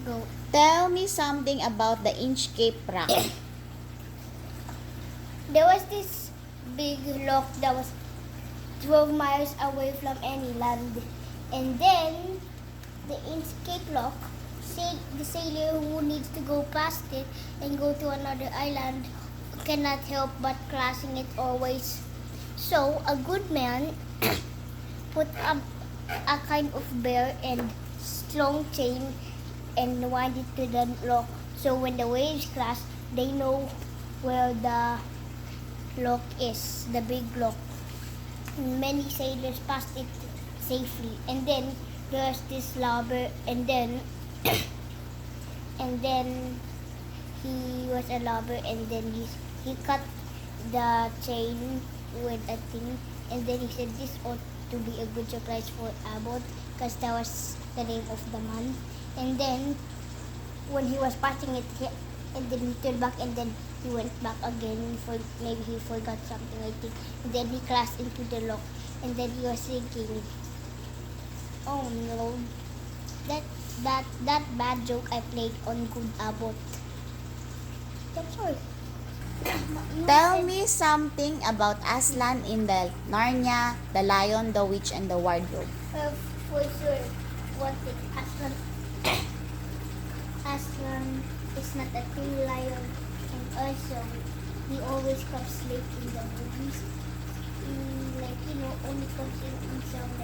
Go. Tell me something about the inchcape rock. There was this big rock that was 12 miles away from any land. And then the inchcape rock, the sailor who needs to go past it and go to another island cannot help but crossing it always. So a good man put a kind of bear and strong chain and wind it to the rock. So when the waves crash, they know where the rock is, the big rock. Many sailors passed it safely. And then there's this lobber, and then he was a lobber, and then he cut the chain with a thing, and then he said this ought to be a good surprise for Abbott, because that was the name of the man. And then when he was passing it, and then he turned back, and then he went back again for maybe he forgot something, I think. And then he crashed into the rock, and then he was thinking, oh no, that bad joke I played on Good Abbott. That's all. Tell me something about Aslan in the Narnia, the Lion, the Witch, and the Wardrobe. For sure, one thing, Aslan is not a true lion, and also he always comes late in the movies. Only comes in some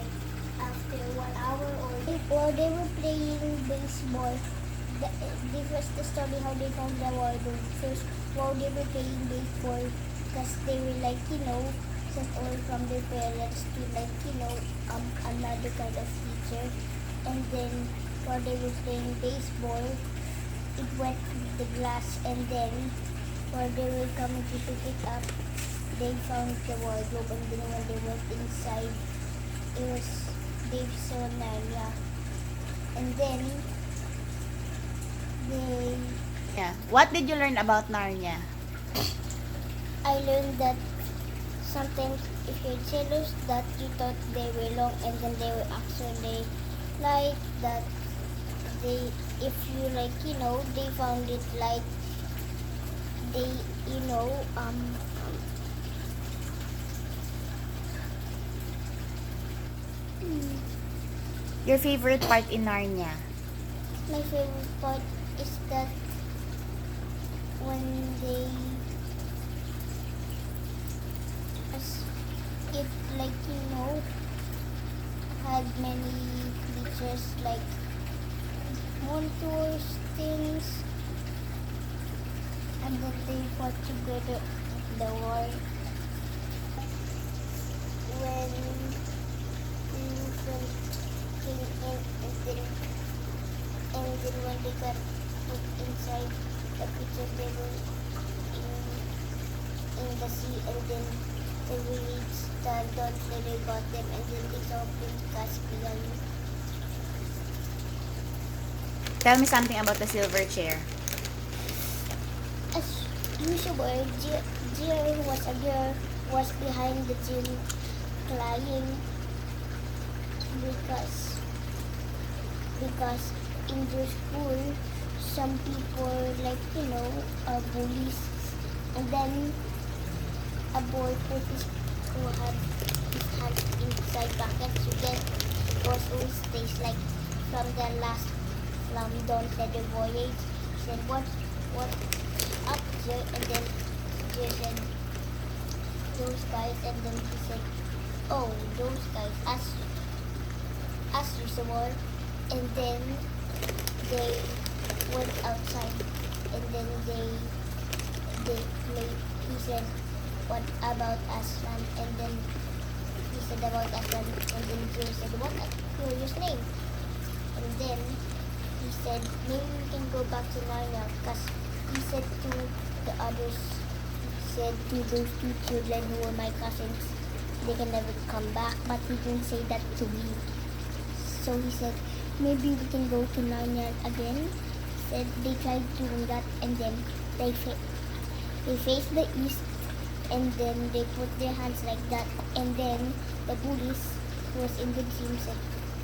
after 1 hour or while they were playing baseball. This was the story how they found the wardrobe. First, while they were playing baseball, because they were sent away from their parents to another kind of teacher. And then while they were playing baseball, it went with the glass, and then while they were coming to pick it up, they found the wardrobe, and then when they went inside, they saw Narnia. And then Yeah. What did you learn about Narnia? I learned that sometimes if you're jealous that you thought they were long, and then they were actually like that. If you they found it like they Your favorite part in Narnia? my favorite part is that when they it had many creatures like monsters, things, and then they fought together in the war. When Vincent came in, and then when they got put inside the creature, they were in the sea, and then they reached the dot where they got them, and then they saw Prince Caspian. Tell me something about the silver chair. As usual, Jill was a girl, was behind the gym crying because in their school some people are bullies, and then a boy put who had his hand inside buckets to get was always stays like from the last Dawn said the voyage. Said what up here, and then Jill said those guys, and then he said, oh, those guys, as usual. And then they went outside, and then they played. He said, what about Aslan? And then he said about Aslan, and then Jill said, what a curious name. And then he said, maybe we can go back to Narnia, because he said to the others, said to those two children who were my cousins, they can never come back, but he didn't say that to me. So he said, maybe we can go to Narnia again. Said they tried doing that, and then they faced the east, and then they put their hands like that, and then the bullies who was in the gym said,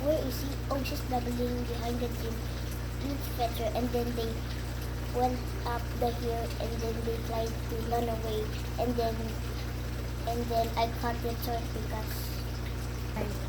where is he? Oh, she's babbling behind the gym. Let's adventure, and then they went up the hill, and then they tried to run away, and then I cut it short because